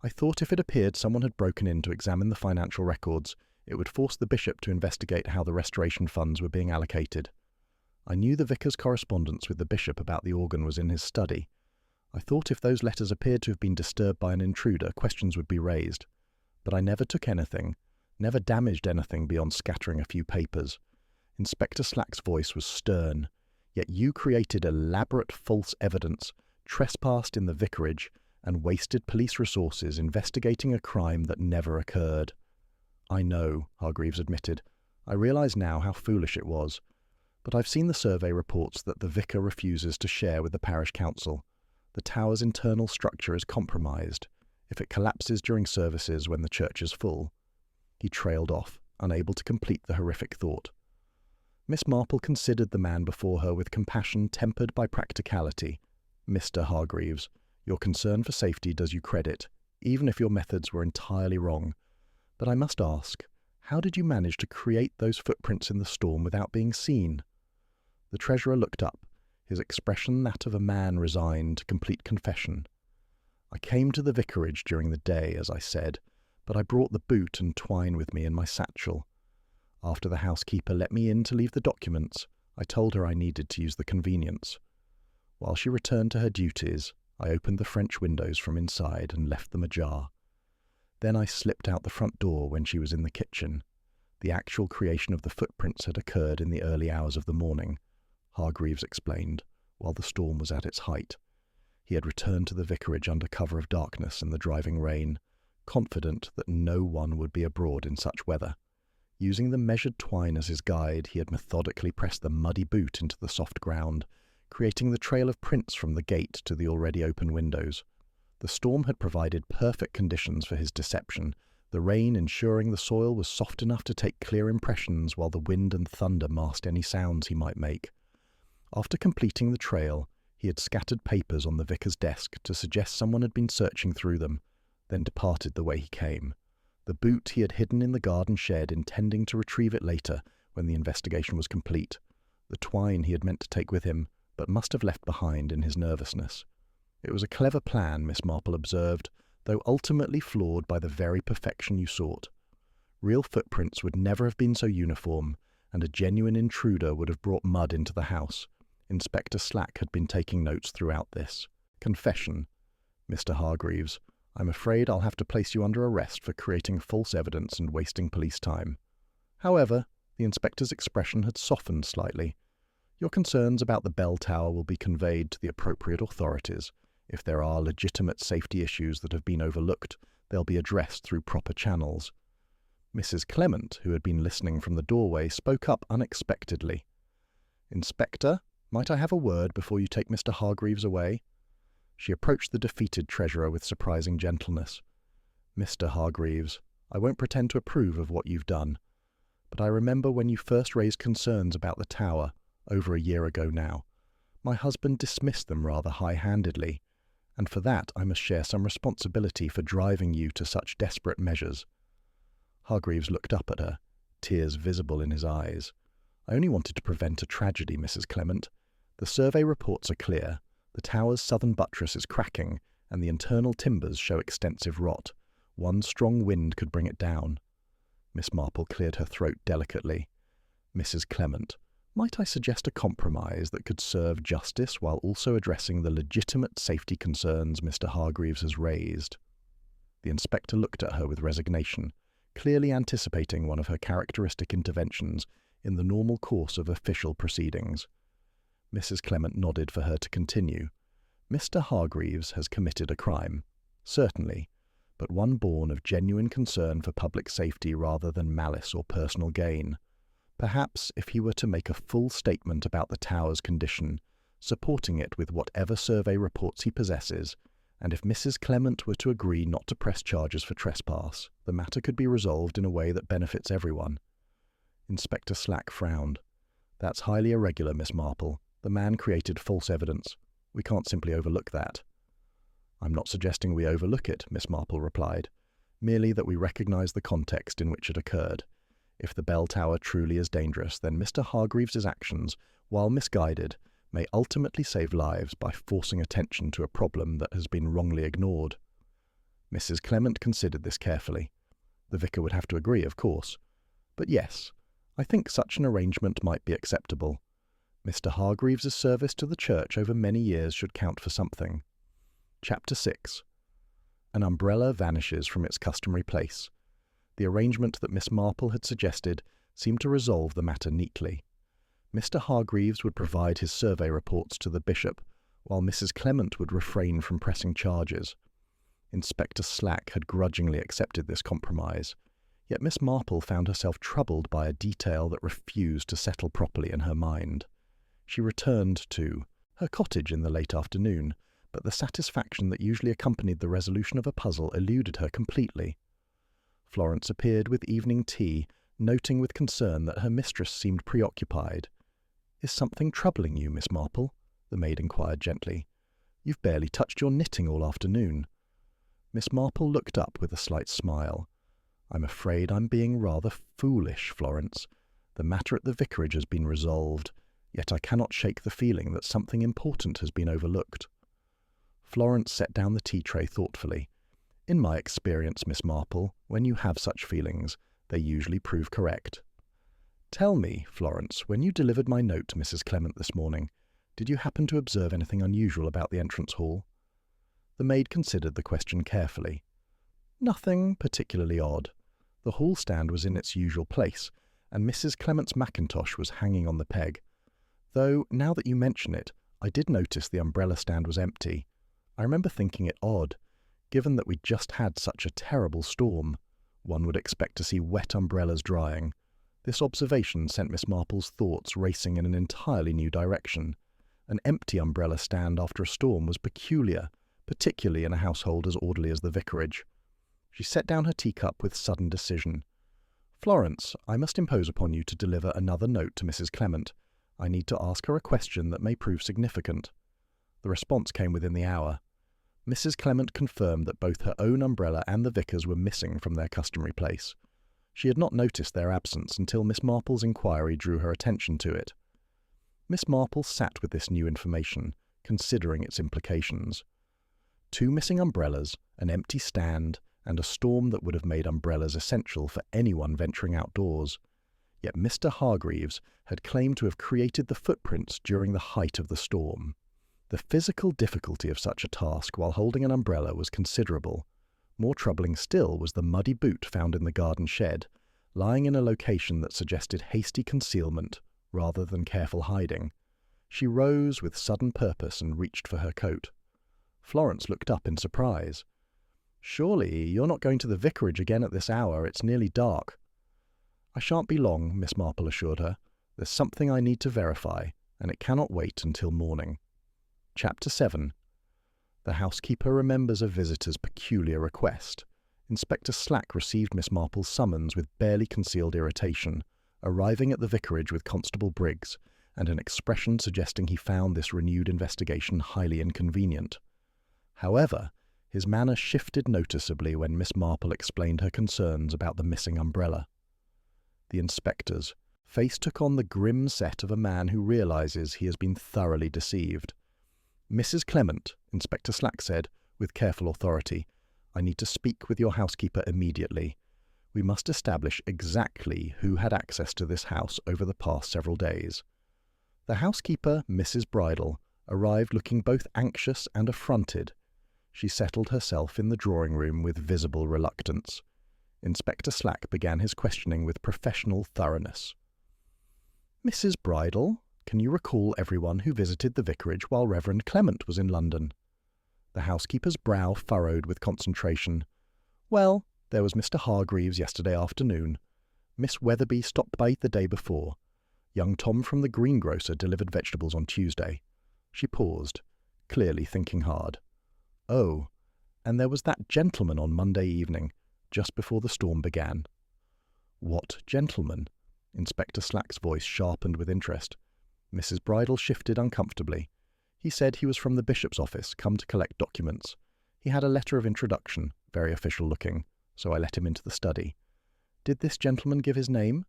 "I thought if it appeared someone had broken in to examine the financial records, it would force the bishop to investigate how the restoration funds were being allocated. I knew the vicar's correspondence with the bishop about the organ was in his study. I thought if those letters appeared to have been disturbed by an intruder, questions would be raised. But I never took anything, never damaged anything beyond scattering a few papers." Inspector Slack's voice was stern. "Yet you created elaborate false evidence, trespassed in the vicarage, and wasted police resources investigating a crime that never occurred." "I know," Hargreaves admitted. "I realise now how foolish it was. But I've seen the survey reports that the vicar refuses to share with the parish council. The tower's internal structure is compromised. If it collapses during services when the church is full..." He trailed off, unable to complete the horrific thought. Miss Marple considered the man before her with compassion tempered by practicality. "Mr. Hargreaves, your concern for safety does you credit, even if your methods were entirely wrong. But I must ask, how did you manage to create those footprints in the storm without being seen?" The treasurer looked up, his expression that of a man resigned to complete confession. "I came to the vicarage during the day, as I said, but I brought the boot and twine with me in my satchel. After the housekeeper let me in to leave the documents, I told her I needed to use the convenience. While she returned to her duties, I opened the French windows from inside and left them ajar. Then I slipped out the front door when she was in the kitchen. The actual creation of the footprints had occurred in the early hours of the morning," Hargreaves explained, while the storm was at its height. He had returned to the vicarage under cover of darkness and the driving rain, confident that no one would be abroad in such weather. Using the measured twine as his guide, he had methodically pressed the muddy boot into the soft ground, creating the trail of prints from the gate to the already open windows. The storm had provided perfect conditions for his deception, the rain ensuring the soil was soft enough to take clear impressions while the wind and thunder masked any sounds he might make. After completing the trail, he had scattered papers on the vicar's desk to suggest someone had been searching through them, then departed the way he came. The boot he had hidden in the garden shed, intending to retrieve it later when the investigation was complete. The twine he had meant to take with him, but must have left behind in his nervousness. It was a clever plan, Miss Marple observed, though ultimately flawed by the very perfection you sought. Real footprints would never have been so uniform, and a genuine intruder would have brought mud into the house. Inspector Slack had been taking notes throughout this. Confession. Mr. Hargreaves, I'm afraid I'll have to place you under arrest for creating false evidence and wasting police time. However, The inspector's expression had softened slightly. "Your concerns about the bell tower will be conveyed to the appropriate authorities. If there are legitimate safety issues that have been overlooked, they'll be addressed through proper channels." Mrs. Clement, who had been listening from the doorway, spoke up unexpectedly. "Inspector, might I have a word before you take Mr. Hargreaves away?" She approached the defeated treasurer with surprising gentleness. "Mr. Hargreaves, I won't pretend to approve of what you've done, but I remember when you first raised concerns about the tower, over a year ago now. My husband dismissed them rather high-handedly, and for that I must share some responsibility for driving you to such desperate measures." Hargreaves looked up at her, tears visible in his eyes. "I only wanted to prevent a tragedy, Mrs. Clement. The survey reports are clear. The tower's southern buttress is cracking, and the internal timbers show extensive rot. One strong wind could bring it down." Miss Marple cleared her throat delicately. "Mrs. Clement, might I suggest a compromise that could serve justice while also addressing the legitimate safety concerns Mr. Hargreaves has raised?" The inspector looked at her with resignation, clearly anticipating one of her characteristic interventions in the normal course of official proceedings. Mrs. Clement nodded for her to continue. "Mr. Hargreaves has committed a crime, certainly, but one born of genuine concern for public safety rather than malice or personal gain. Perhaps if he were to make a full statement about the tower's condition, supporting it with whatever survey reports he possesses, and if Mrs. Clement were to agree not to press charges for trespass, the matter could be resolved in a way that benefits everyone." Inspector Slack frowned. "That's highly irregular, Miss Marple. The man created false evidence. We can't simply overlook that." "I'm not suggesting we overlook it," Miss Marple replied, "merely that we recognise the context in which it occurred. If the bell tower truly is dangerous, then Mr. Hargreaves's actions, while misguided, may ultimately save lives by forcing attention to a problem that has been wrongly ignored." Mrs. Clement considered this carefully. The vicar would have to agree, of course. "But yes, I think such an arrangement might be acceptable. Mr. Hargreaves's service to the church over many years should count for something." Chapter 6. An umbrella vanishes from its customary place. The arrangement that Miss Marple had suggested seemed to resolve the matter neatly. Mr. Hargreaves would provide his survey reports to the bishop, while Mrs. Clement would refrain from pressing charges. Inspector Slack had grudgingly accepted this compromise, yet Miss Marple found herself troubled by a detail that refused to settle properly in her mind. She returned to her cottage in the late afternoon, but the satisfaction that usually accompanied the resolution of a puzzle eluded her completely. Florence appeared with evening tea, noting with concern that her mistress seemed preoccupied. "Is something troubling you, Miss Marple?" the maid inquired gently. "You've barely touched your knitting all afternoon." Miss Marple looked up with a slight smile. "I'm afraid I'm being rather foolish, Florence. The matter at the vicarage has been resolved, yet I cannot shake the feeling that something important has been overlooked." Florence set down the tea tray thoughtfully. "In my experience, Miss Marple, when you have such feelings, they usually prove correct. Tell me, Florence, when you delivered my note to Mrs. Clement this morning, did you happen to observe anything unusual about the entrance hall?" The maid considered the question carefully. "Nothing particularly odd. The hall stand was in its usual place, and Mrs. Clement's mackintosh was hanging on the peg. Though, now that you mention it, I did notice the umbrella stand was empty. I remember thinking it odd, given that we'd just had such a terrible storm. One would expect to see wet umbrellas drying. This observation sent Miss Marple's thoughts racing in an entirely new direction. An empty umbrella stand after a storm was peculiar, particularly in a household as orderly as the vicarage. She set down her teacup with sudden decision. "Florence, I must impose upon you to deliver another note to Mrs. Clement. I need to ask her a question that may prove significant." The response came within the hour. Mrs. Clement confirmed that both her own umbrella and the vicar's were missing from their customary place. She had not noticed their absence until Miss Marple's inquiry drew her attention to it. Miss Marple sat with this new information, considering its implications. 2 missing umbrellas, an empty stand, and a storm that would have made umbrellas essential for anyone venturing outdoors. Yet Mr. Hargreaves had claimed to have created the footprints during the height of the storm. The physical difficulty of such a task while holding an umbrella was considerable. More troubling still was the muddy boot found in the garden shed, lying in a location that suggested hasty concealment rather than careful hiding. She rose with sudden purpose and reached for her coat. Florence looked up in surprise. "Surely you're not going to the vicarage again at this hour? It's nearly dark." "I shan't be long," Miss Marple assured her. "There's something I need to verify, and it cannot wait until morning." Chapter 7. The housekeeper remembers a visitor's peculiar request. Inspector Slack received Miss Marple's summons with barely concealed irritation, arriving at the vicarage with Constable Briggs, and an expression suggesting he found this renewed investigation highly inconvenient. However, his manner shifted noticeably when Miss Marple explained her concerns about the missing umbrella. The inspector's face took on the grim set of a man who realizes he has been thoroughly deceived. "Mrs. Clement," Inspector Slack said, with careful authority, "I need to speak with your housekeeper immediately. We must establish exactly who had access to this house over the past several days." The housekeeper, Mrs. Bridle, arrived looking both anxious and affronted. She settled herself in the drawing-room with visible reluctance. Inspector Slack began his questioning with professional thoroughness. "Mrs. Bridle, can you recall everyone who visited the vicarage while Reverend Clement was in London?" The housekeeper's brow furrowed with concentration. "Well, there was Mr. Hargreaves yesterday afternoon. Miss Weatherby stopped by the day before. Young Tom from the greengrocer delivered vegetables on Tuesday." She paused, clearly thinking hard. "Oh, and there was that gentleman on Monday evening, just before the storm began." "What gentleman?" Inspector Slack's voice sharpened with interest. Mrs. Bridle shifted uncomfortably. "He said he was from the bishop's office, come to collect documents. He had a letter of introduction, very official-looking, so I let him into the study." "Did this gentleman give his name?"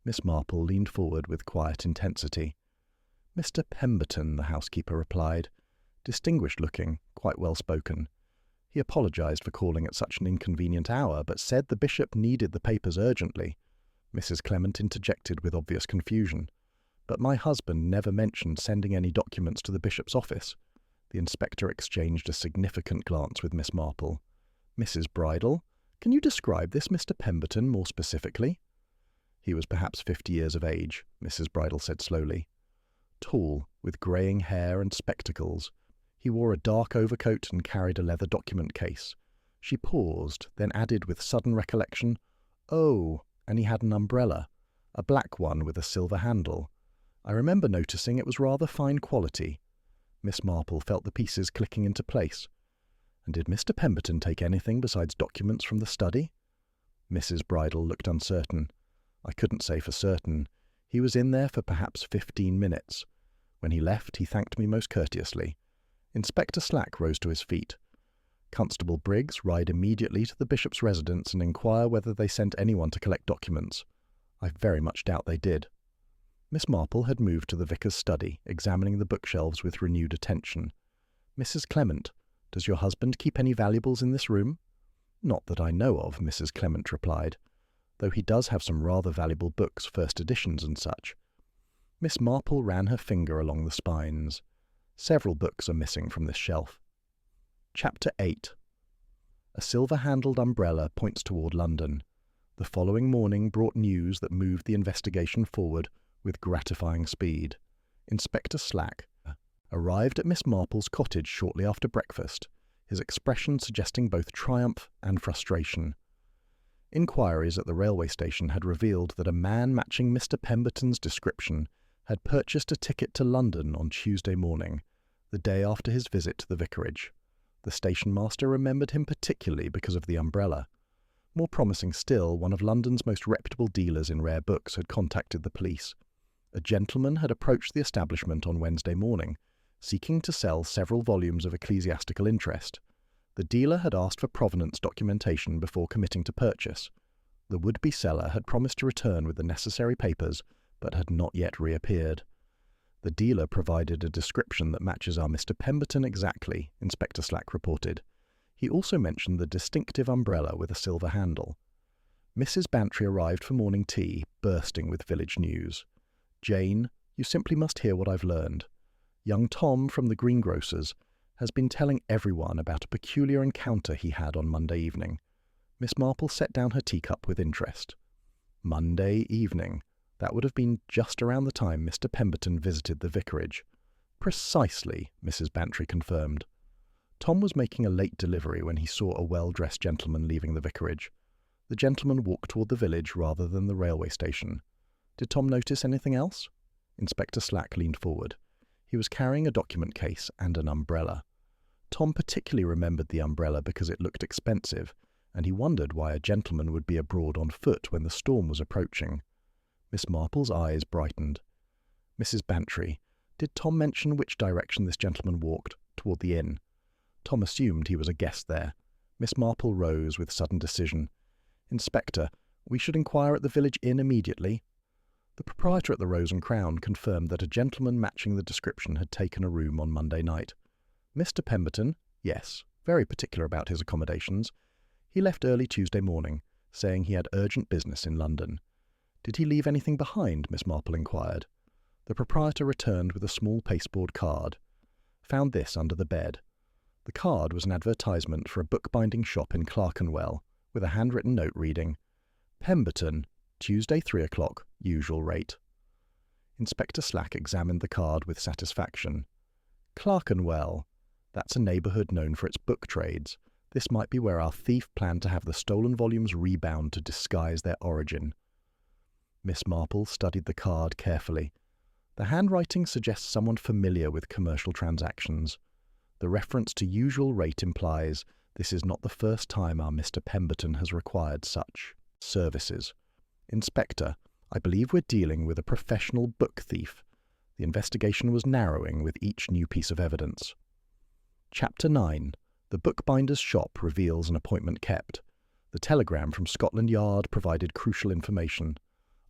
Miss Marple leaned forward with quiet intensity. "Mr. Pemberton," the housekeeper replied. "Distinguished-looking, quite well-spoken. He apologized for calling at such an inconvenient hour, but said the bishop needed the papers urgently." Mrs. Clement interjected with obvious confusion. "But my husband never mentioned sending any documents to the bishop's office." The inspector exchanged a significant glance with Miss Marple. "Mrs. Bridle, can you describe this Mr. Pemberton more specifically?" "He was perhaps 50 years of age," Mrs. Bridle said slowly. "Tall, with greying hair and spectacles. He wore a dark overcoat and carried a leather document case." She paused, then added with sudden recollection, "Oh, and he had an umbrella, a black one with a silver handle. I remember noticing it was rather fine quality." Miss Marple felt the pieces clicking into place. "And did Mr. Pemberton take anything besides documents from the study?" Mrs. Bridle looked uncertain. "I couldn't say for certain. He was in there for perhaps 15 minutes. When he left, he thanked me most courteously." Inspector Slack rose to his feet. "Constable Briggs, ride immediately to the bishop's residence and inquire whether they sent anyone to collect documents." "I very much doubt they did." Miss Marple had moved to the vicar's study, examining the bookshelves with renewed attention. "Mrs. Clement, does your husband keep any valuables in this room?" "Not that I know of," Mrs. Clement replied, "though he does have some rather valuable books, first editions and such." Miss Marple ran her finger along the spines. "Several books are missing from this shelf." Chapter 8. A silver-handled umbrella points toward London. The following morning brought news that moved the investigation forward with gratifying speed. Inspector Slack arrived at Miss Marple's cottage shortly after breakfast, his expression suggesting both triumph and frustration. Inquiries at the railway station had revealed that a man matching Mr. Pemberton's description had purchased a ticket to London on Tuesday morning, the day after his visit to the vicarage. The station master remembered him particularly because of the umbrella. More promising still, one of London's most reputable dealers in rare books had contacted the police. A gentleman had approached the establishment on Wednesday morning, seeking to sell several volumes of ecclesiastical interest. The dealer had asked for provenance documentation before committing to purchase. The would-be seller had promised to return with the necessary papers, but had not yet reappeared. The dealer provided a description that matches our Mr. Pemberton exactly, Inspector Slack reported. He also mentioned the distinctive umbrella with a silver handle. Mrs. Bantry arrived for morning tea, bursting with village news. "Jane, you simply must hear what I've learned. Young Tom from the greengrocer's has been telling everyone about a peculiar encounter he had on Monday evening." Miss Marple set down her teacup with interest. Monday evening. That would have been just around the time Mr. Pemberton visited the vicarage. Precisely, Mrs. Bantry confirmed. Tom was making a late delivery when he saw a well-dressed gentleman leaving the vicarage. The gentleman walked toward the village rather than the railway station. Did Tom notice anything else? Inspector Slack leaned forward. He was carrying a document case and an umbrella. Tom particularly remembered the umbrella because it looked expensive, and he wondered why a gentleman would be abroad on foot when the storm was approaching. Miss Marple's eyes brightened. Mrs. Bantry, did Tom mention which direction this gentleman walked? Toward the inn. Tom assumed he was a guest there. Miss Marple rose with sudden decision. Inspector, we should inquire at the village inn immediately. The proprietor at the Rose and Crown confirmed that a gentleman matching the description had taken a room on Monday night. Mr. Pemberton? Yes, very particular about his accommodations. He left early Tuesday morning, saying he had urgent business in London. Did he leave anything behind? Miss Marple inquired. The proprietor returned with a small pasteboard card. Found this under the bed. The card was an advertisement for a bookbinding shop in Clerkenwell, with a handwritten note reading, Pemberton, Tuesday 3 o'clock, usual rate. Inspector Slack examined the card with satisfaction. Clerkenwell. That's a neighbourhood known for its book trades. This might be where our thief planned to have the stolen volumes rebound to disguise their origin. Miss Marple studied the card carefully. The handwriting suggests someone familiar with commercial transactions. The reference to usual rate implies this is not the first time our Mr. Pemberton has required such services. Inspector, I believe we're dealing with a professional book thief. The investigation was narrowing with each new piece of evidence. Chapter 9. The bookbinder's shop reveals an appointment kept. The telegram from Scotland Yard provided crucial information.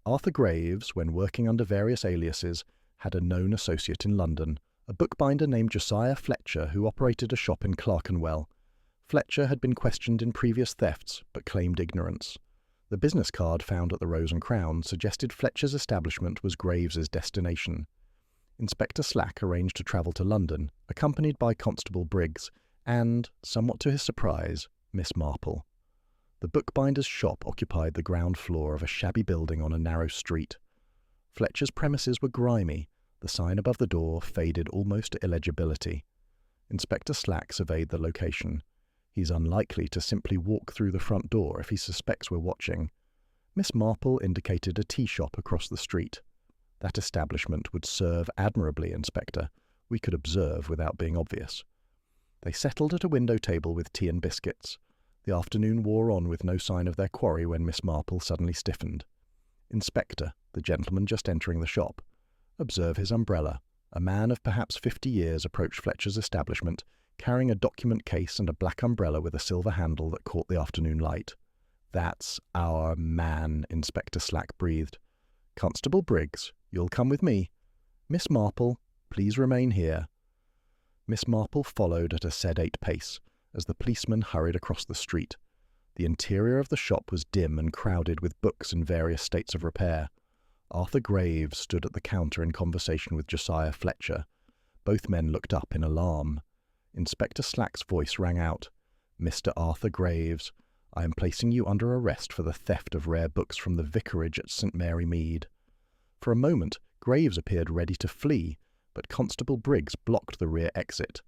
Arthur Graves, when working under various aliases, had a known associate in London, a bookbinder named Josiah Fletcher, who operated a shop in Clerkenwell. Fletcher had been questioned in previous thefts, but claimed ignorance. The business card found at the Rose and Crown suggested Fletcher's establishment was Graves's destination. Inspector Slack arranged to travel to London, accompanied by Constable Briggs, and, somewhat to his surprise, Miss Marple. The bookbinder's shop occupied the ground floor of a shabby building on a narrow street. Fletcher's premises were grimy. The sign above the door faded almost to illegibility. Inspector Slack surveyed the location. He's unlikely to simply walk through the front door if he suspects we're watching. Miss Marple indicated a tea shop across the street. That establishment would serve admirably, Inspector. We could observe without being obvious. They settled at a window table with tea and biscuits. The afternoon wore on with no sign of their quarry when Miss Marple suddenly stiffened. Inspector, the gentleman just entering the shop. Observe his umbrella. A man of perhaps 50 years approached Fletcher's establishment, carrying a document case and a black umbrella with a silver handle that caught the afternoon light. That's our man, Inspector Slack breathed. Constable Briggs, you'll come with me. Miss Marple, please remain here. Miss Marple followed at a sedate pace as the policeman hurried across the street. The interior of the shop was dim and crowded with books in various states of repair. Arthur Graves stood at the counter in conversation with Josiah Fletcher. Both men looked up in alarm. Inspector Slack's voice rang out. Mr. Arthur Graves, I am placing you under arrest for the theft of rare books from the Vicarage at St. Mary Mead. For a moment, Graves appeared ready to flee, but Constable Briggs blocked the rear exit.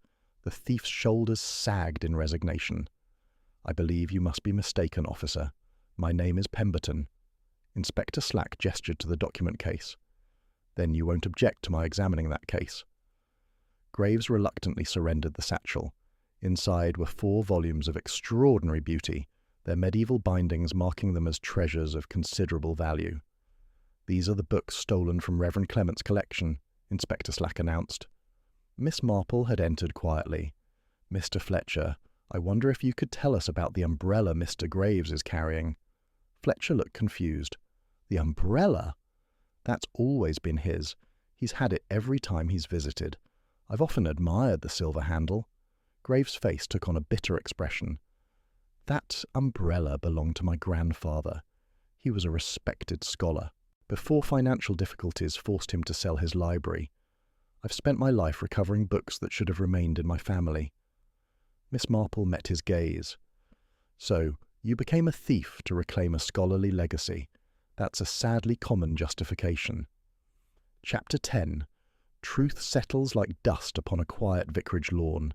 The thief's shoulders sagged in resignation. I believe you must be mistaken, officer. My name is Pemberton. Inspector Slack gestured to the document case. Then you won't object to my examining that case. Graves reluctantly surrendered the satchel. Inside were 4 volumes of extraordinary beauty, their medieval bindings marking them as treasures of considerable value. These are the books stolen from Reverend Clement's collection, Inspector Slack announced. Miss Marple had entered quietly. Mr. Fletcher, I wonder if you could tell us about the umbrella Mr. Graves is carrying. Fletcher looked confused. The umbrella? That's always been his. He's had it every time he's visited. I've often admired the silver handle. Graves' face took on a bitter expression. That umbrella belonged to my grandfather. He was a respected scholar. Before financial difficulties forced him to sell his library. I've spent my life recovering books that should have remained in my family. Miss Marple met his gaze. So, you became a thief to reclaim a scholarly legacy. That's a sadly common justification. Chapter 10. Truth settles like dust upon a quiet vicarage lawn.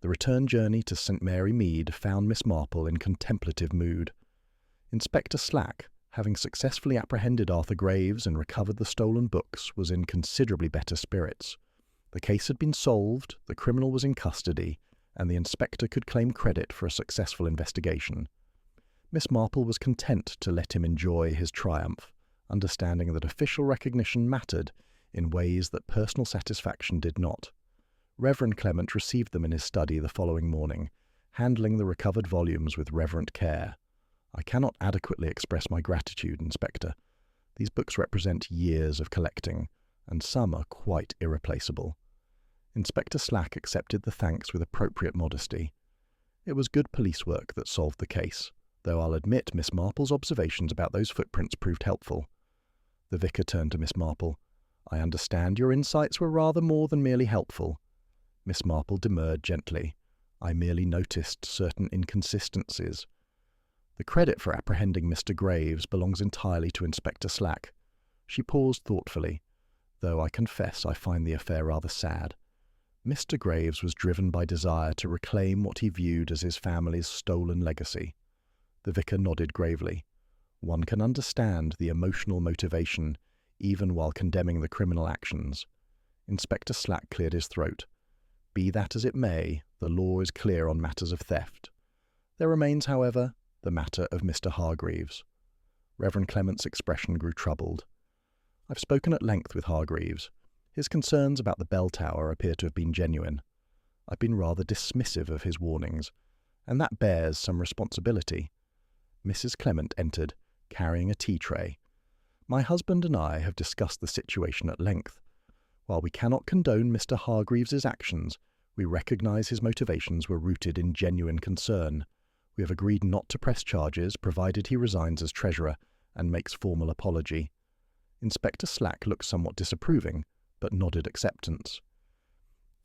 The return journey to St Mary Mead found Miss Marple in contemplative mood. Inspector Slack, having successfully apprehended Arthur Graves and recovered the stolen books, was in considerably better spirits. The case had been solved, the criminal was in custody, and the inspector could claim credit for a successful investigation. Miss Marple was content to let him enjoy his triumph, understanding that official recognition mattered in ways that personal satisfaction did not. Reverend Clement received them in his study the following morning, handling the recovered volumes with reverent care. "I cannot adequately express my gratitude, Inspector. These books represent years of collecting, and some are quite irreplaceable." Inspector Slack accepted the thanks with appropriate modesty. It was good police work that solved the case, though I'll admit Miss Marple's observations about those footprints proved helpful. The vicar turned to Miss Marple. "I understand your insights were rather more than merely helpful." Miss Marple demurred gently. "I merely noticed certain inconsistencies." The credit for apprehending Mr. Graves belongs entirely to Inspector Slack. She paused thoughtfully, though I confess I find the affair rather sad. Mr. Graves was driven by desire to reclaim what he viewed as his family's stolen legacy. The vicar nodded gravely. One can understand the emotional motivation, even while condemning the criminal actions. Inspector Slack cleared his throat. Be that as it may, the law is clear on matters of theft. There remains, however, the matter of Mr. Hargreaves. Reverend Clement's expression grew troubled. "I've spoken at length with Hargreaves. His concerns about the bell tower appear to have been genuine. I've been rather dismissive of his warnings, and that bears some responsibility." Mrs. Clement entered, carrying a tea tray. "My husband and I have discussed the situation at length. While we cannot condone Mr. Hargreaves's actions, we recognise his motivations were rooted in genuine concern. We have agreed not to press charges, provided he resigns as treasurer and makes formal apology." Inspector Slack looked somewhat disapproving, but nodded acceptance.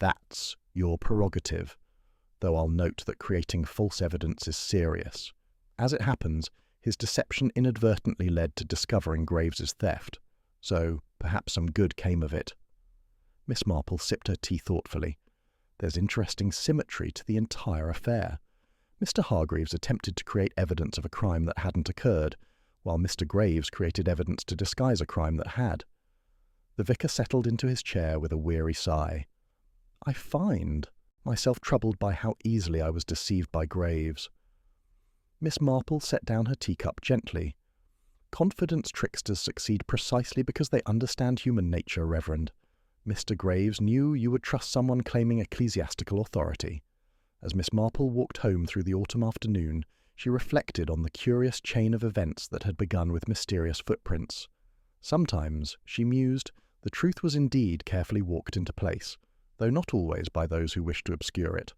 "That's your prerogative, though I'll note that creating false evidence is serious. As it happens, his deception inadvertently led to discovering Graves's theft, so perhaps some good came of it." Miss Marple sipped her tea thoughtfully. "There's interesting symmetry to the entire affair. Mr. Hargreaves attempted to create evidence of a crime that hadn't occurred, while Mr. Graves created evidence to disguise a crime that had." The vicar settled into his chair with a weary sigh. "I find myself troubled by how easily I was deceived by Graves." Miss Marple set down her teacup gently. "Confidence tricksters succeed precisely because they understand human nature, Reverend. Mr. Graves knew you would trust someone claiming ecclesiastical authority." As Miss Marple walked home through the autumn afternoon, she reflected on the curious chain of events that had begun with mysterious footprints. Sometimes, she mused, the truth was indeed carefully walked into place, though not always by those who wished to obscure it.